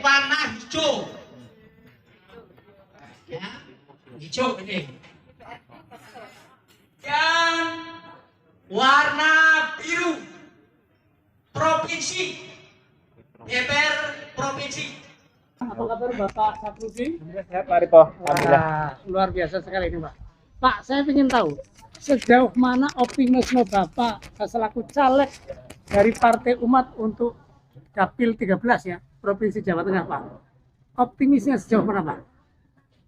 warna hijau. Ya, hijau ini. Dan warna biru provinsi, DPR provinsi. Apa kabar Bapak Saprudi? Sehat Pak Rito. Luar biasa sekali ini Pak. Pak, saya ingin tahu sejauh mana optimisme Bapak selaku caleg dari Partai Umat untuk Dapil 13 ya, Provinsi Jawa Tengah Pak. Optimisnya sejauh mana Pak?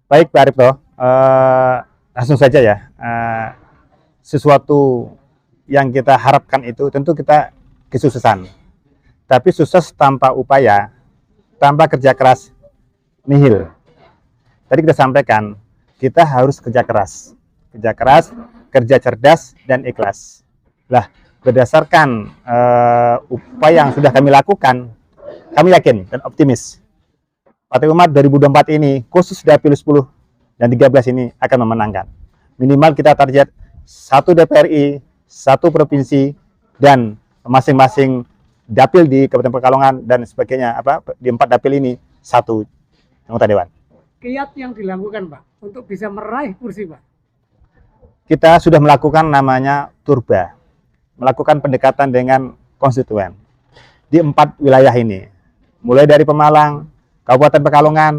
Baik Pak Rito, langsung saja ya. Sesuatu yang kita harapkan itu tentu kita kesuksesan. Tapi sukses tanpa upaya, tanpa kerja keras, nihil. Tadi kita sampaikan, kita harus kerja keras, kerja cerdas dan ikhlas. Lah, berdasarkan upaya yang sudah kami lakukan, kami yakin dan optimis Partai Umat 2024 ini, khusus Dapil 10 dan 13 ini akan memenangkan. Minimal kita target 1 DPRI, 1 provinsi, dan masing-masing dapil di Kabupaten Pekalongan dan sebagainya, di 4 dapil ini 1 anggota dewan. Kiat yang dilakukan Pak untuk bisa meraih kursi Pak? Kita sudah melakukan namanya turba, melakukan pendekatan dengan konstituen di 4 wilayah ini, mulai dari Pemalang, Kabupaten Pekalongan,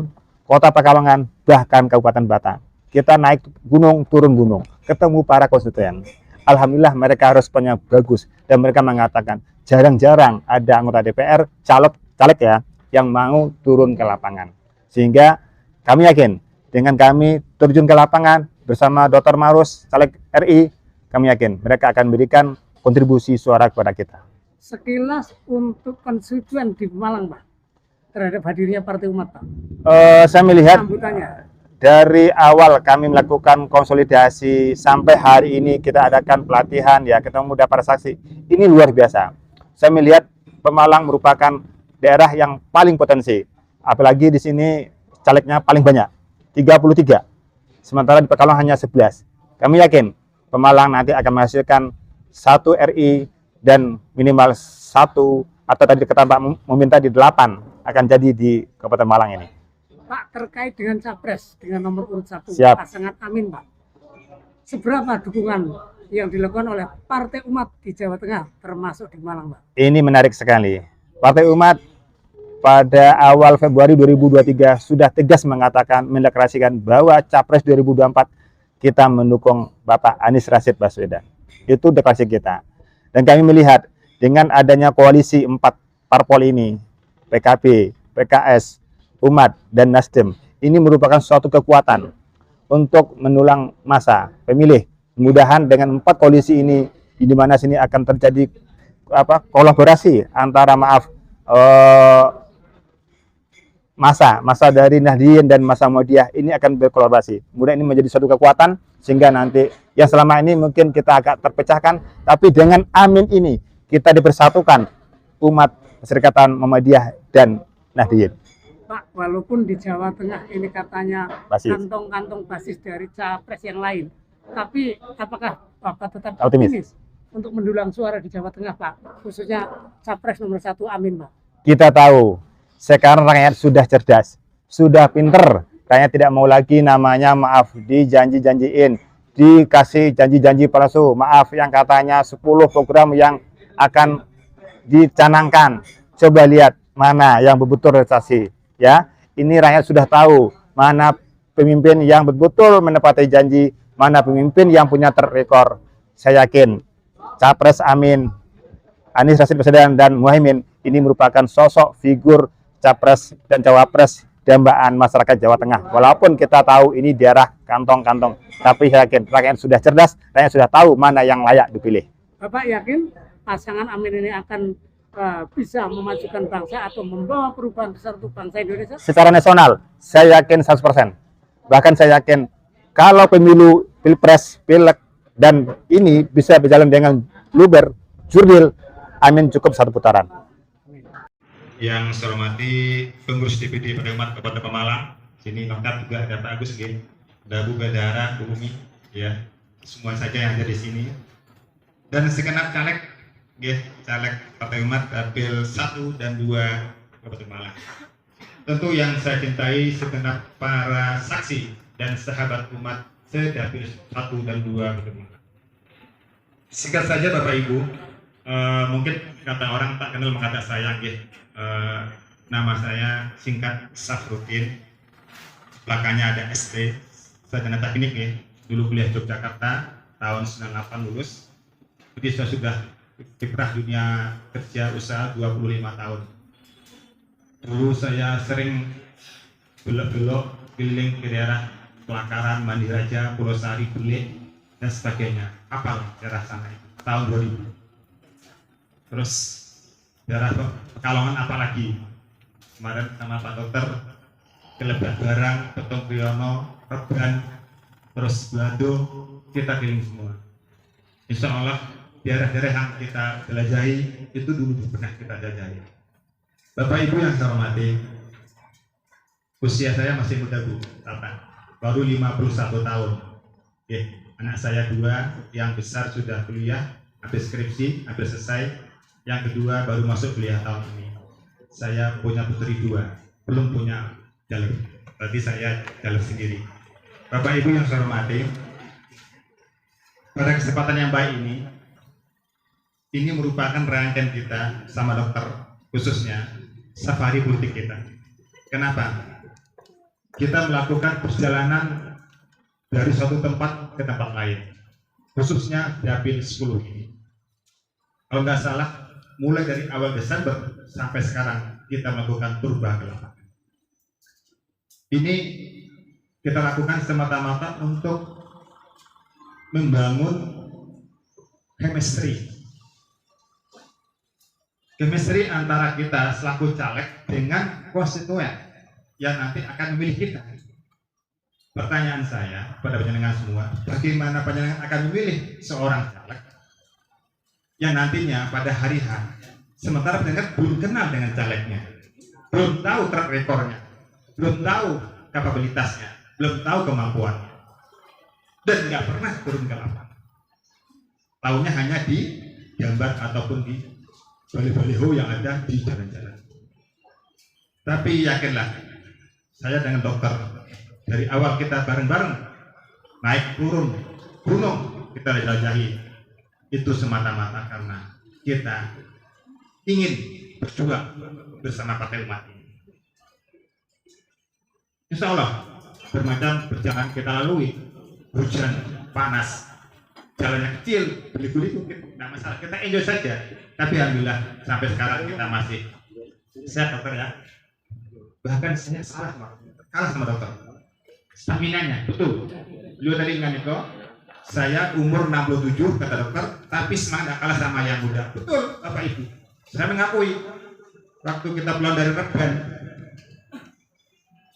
Kota Pekalongan, bahkan Kabupaten Batang. Kita naik gunung, turun gunung, ketemu para konstituen. Alhamdulillah mereka responnya bagus dan mereka mengatakan jarang-jarang ada anggota DPR caleg ya yang mau turun ke lapangan. Sehingga kami yakin dengan kami terjun ke lapangan bersama Dr. Marus, caleg RI, kami yakin mereka akan memberikan kontribusi suara kepada kita. Sekilas untuk konstituen di Malang Pak, terhadap hadirnya Partai Umat Pak, saya melihat sambutannya. Dari awal kami melakukan konsolidasi sampai hari ini kita adakan pelatihan ya, ketemu para saksi. Ini luar biasa. Saya melihat Pemalang merupakan daerah yang paling potensi. Apalagi di sini calegnya paling banyak, 33. Sementara di Pekalongan hanya 11. Kami yakin Pemalang nanti akan menghasilkan 1 RI dan minimal 1 atau tadi kata Pak meminta di 8 akan jadi di Kabupaten Malang ini. Pak, terkait dengan capres dengan nomor urut 1 Siap. pasangan Amin Pak, seberapa dukungan yang dilakukan oleh Partai Umat di Jawa Tengah termasuk di Malang Pak? Ini menarik sekali. Partai Umat pada awal Februari 2023 sudah tegas mengatakan, mendeklarasikan bahwa capres 2024 kita mendukung Bapak Anies Rashid Baswedan. Itu deklarasi kita. Dan kami melihat dengan adanya koalisi 4 parpol ini, PKB, PKS, Umat, dan Nasdem, ini merupakan suatu kekuatan untuk mendulang massa pemilih. Mudah-mudahan dengan 4 koalisi ini, di mana sini akan terjadi kolaborasi antara massa dari Nahdien dan massa Muhammadiyah ini akan berkolaborasi. Kemudian ini menjadi suatu kekuatan sehingga nanti yang selama ini mungkin kita agak terpecahkan, tapi dengan Amin ini kita dipersatukan umat Perserikatan Muhammadiyah dan Nahdien. Pak, walaupun di Jawa Tengah ini katanya Basis. kantong-kantong basis dari capres yang lain, tapi apakah Bapak tetap Optimis. optimis untuk mendulang suara di Jawa Tengah Pak, khususnya capres nomor 1 Amin Pak? Kita tahu sekarang rakyat sudah cerdas, sudah pinter. Rakyat tidak mau lagi namanya dijanji-janjiin, dikasih janji-janji palsu. Maaf yang katanya 10 program yang akan dicanangkan. Coba lihat mana yang betul realisasi. Ya, ini rakyat sudah tahu mana pemimpin yang betul menepati janji, mana pemimpin yang punya track record. Saya yakin capres Amin, Anies Rashid Baswedan dan Muhaimin ini merupakan sosok figur capres dan cawapres dambaan masyarakat Jawa Tengah. Walaupun kita tahu ini daerah kantong-kantong, tapi saya yakin rakyat sudah cerdas, rakyat sudah tahu mana yang layak dipilih. Bapak yakin pasangan Amin ini akan bisa memajukan bangsa atau membawa perubahan besar untuk bangsa Indonesia? Secara nasional, saya yakin 100%. Bahkan saya yakin kalau pemilu, pilpres, pileg, dan ini bisa berjalan dengan luber, jurdil, Amin cukup 1 putaran. Yang saya hormati pengurus DPD Partai Umat Kabupaten Pemalang, sini lengkap juga ada Pak Agus, ada Bu Badara, Bu Umi, ya, semua saja yang ada di sini. Dan segenap caleg, caleg Partai Umat Dapil 1 dan 2 Kabupaten Malang. tentu yang saya cintai segenap para saksi dan sahabat umat sedapil 1 dan 2 bertemu. Singkat saja Bapak Ibu, mungkin kata orang tak kenal mengata sayang ya. Nama saya singkat Safruddin, belakangnya ada ST, sarjana teknik ya. Dulu kuliah Yogyakarta, tahun 98 lulus. Jadi saya sudah kiprah dunia kerja usaha 25 tahun. Dulu saya sering belok-belok keliling ke daerah Pelakaran, Mandiraja, Pulau Sari, Bule, dan sebagainya. Apal daerah sana itu, tahun 2000. Terus daerah Pekalongan apalagi. Kemarin sama Pak Dokter ke Lebak Barang, Petong Priyono, Reban, terus Belado, kita keliling semua. Insya Allah daerah-daerah yang kita jelajahi itu dulu pernah kita jelajahi. Bapak Ibu yang saya hormati, usia saya masih muda Bu, baru 51 tahun. Anak saya 2, yang besar sudah kuliah, habis skripsi, habis selesai. Yang kedua baru masuk kuliah tahun ini. Saya punya putri 2, belum punya jalur. Berarti saya jalur sendiri. Bapak Ibu yang saya hormati, pada kesempatan yang baik ini merupakan rangkaian kita sama dokter, khususnya safari politik kita. Kenapa? Kita melakukan perjalanan dari suatu tempat ke tempat lain, khususnya Dapil 10 ini. Kalau nggak salah, mulai dari awal Desember sampai sekarang kita melakukan turba ke lapangan. Ini kita lakukan semata-mata untuk membangun chemistry antara kita selaku caleg dengan konstituen yang nanti akan memilih kita. Pertanyaan saya pada panjenengan semua, bagaimana panjenengan akan memilih seorang caleg yang nantinya pada hari H, sementara panjenengan belum kenal dengan calegnya, belum tahu track recordnya, belum tahu kapabilitasnya, belum tahu kemampuannya, dan nggak pernah turun ke lapangan. Tahunya hanya di gambar ataupun di baliho yang ada di jalan-jalan. Tapi yakinlah, saya dengan dokter dari awal kita bareng-bareng naik turun gunung kita jelajahi, itu semata-mata karena kita ingin berjuang bersama partai umat ini. Insya Allah bermacam perjalanan kita lalui, hujan, panas, jalannya kecil, beli-beli mungkin tidak masalah, kita enjoy saja. Tapi alhamdulillah sampai sekarang kita masih sehat dokter ya. Bahkan saya kalah sama dokter. Stamina-nya betul. Beliau tadi ingat itu, saya umur 67 kata dokter, tapi semangat kalah sama yang muda. Betul Bapak Ibu. Saya mengakui waktu kita pulang dari Reban,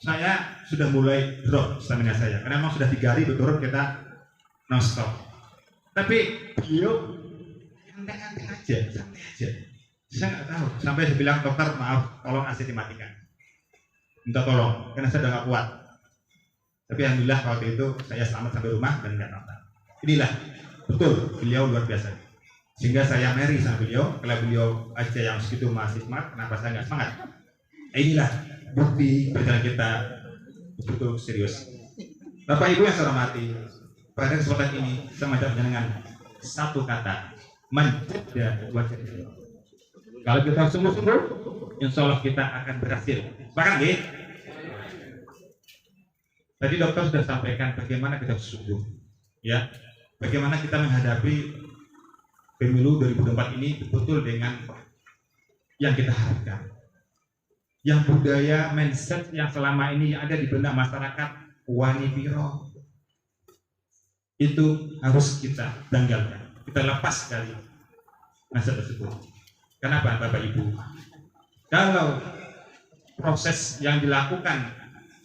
saya sudah mulai drop stamina saya karena memang sudah 3 hari berturut kita non stop. Tapi beliau santai aja. Saya nggak tahu sampai saya bilang dokter maaf tolong AC dimatikan, minta tolong karena saya udah nggak kuat. Tapi alhamdulillah waktu itu saya selamat sampai rumah dan nggak apa-apa. Inilah betul beliau luar biasa, sehingga saya marry sama beliau. Kalau beliau aja yang segitu masih smart, kenapa saya nggak semangat? Inilah bukti perjalanan kita betul serius. Bapak Ibu yang saya hormati, pada kesempatan ini saya mengajak dengan satu kata, menjaga wajah. Kalau kita sungguh-sungguh, insya Allah kita akan berhasil. Bahkan tadi dokter sudah sampaikan bagaimana kita sungguh, ya, bagaimana kita menghadapi pemilu 2024 ini betul dengan yang kita harapkan. Yang budaya mindset yang selama ini ada di benak masyarakat wani piro itu harus kita tanggalkan, kita lepas dari mindset tersebut. Kenapa Bapak Ibu? Kalau proses yang dilakukan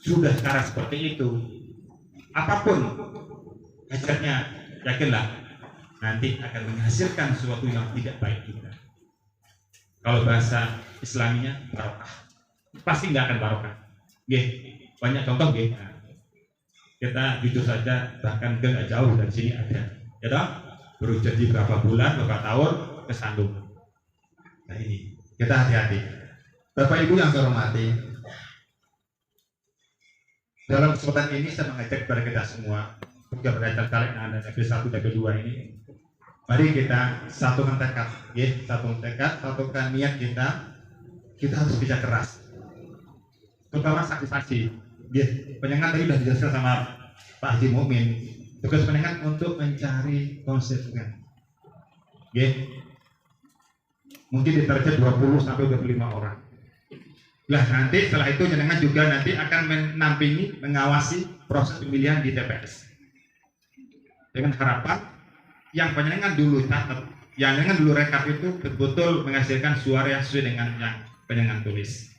sudah cara seperti itu, apapun hasilnya, yakinlah nanti akan menghasilkan sesuatu yang tidak baik juga. Kalau bahasa Islaminya barokah, pasti nggak akan barokah. Banyak contoh kita jujur saja, bahkan nggak jauh dari sini ada, ya dong, baru jadi berapa bulan, berapa tahun kesandung. Nah ini kita hati-hati. Bapak Ibu yang saya hormati, dalam kesempatan ini saya mengajak kepada kita semua, juga pada caleg yang ada level 1 dan 2 ini, mari kita satukan tekad, ya, satukan niat kita harus kerja keras, terutama saksi-saksi. Ya, penyengat tadi sudah dijelaskan sama Pak Haji Mukmin, tugas penyengat untuk mencari konstituen. Ya, mungkin di target 20 sampai 25 orang. Lah nanti setelah itu jenengan juga nanti akan menampingi, mengawasi proses pemilihan di TPS. Dengan harapan yang penyenengan dulu catat, yang penyenengan dulu rekap itu betul-betul menghasilkan suara yang sesuai dengan yang penyenengan tulis.